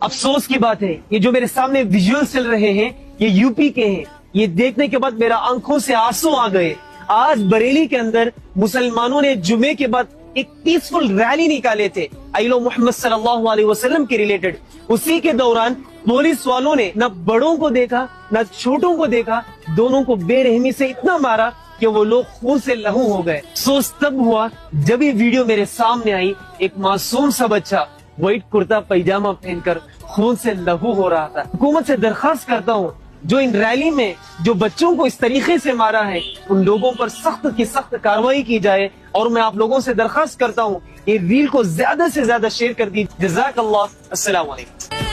افسوس کی بات ہے یہ جو میرے سامنے ویژول چل رہے ہیں یہ یو پی کے ہیں. یہ دیکھنے کے بعد میرا آنکھوں سے آنسو آ گئے. آج بریلی کے اندر مسلمانوں نے جمعے کے بعد ایک پیسفل ریلی نکالے تھے آئلو محمد صلی اللہ علیہ وسلم کے ریلیٹڈ. اسی کے دوران پولیس والوں نے نہ بڑوں کو دیکھا نہ چھوٹوں کو دیکھا, دونوں کو بے رحمی سے اتنا مارا کہ وہ لوگ خون سے لہو ہو گئے. افسوس تب ہوا جب یہ ویڈیو میرے سامنے آئی. ایک معصوم سا بچہ وائٹ کرتا پیجامہ پہن کر خون سے لہو ہو رہا تھا. حکومت سے درخواست کرتا ہوں جو ان ریلی میں جو بچوں کو اس طریقے سے مارا ہے ان لوگوں پر سخت کی سخت کارروائی کی جائے. اور میں آپ لوگوں سے درخواست کرتا ہوں یہ ریل کو زیادہ سے زیادہ شیئر کر دیجیے. جزاک اللہ. السلام علیکم.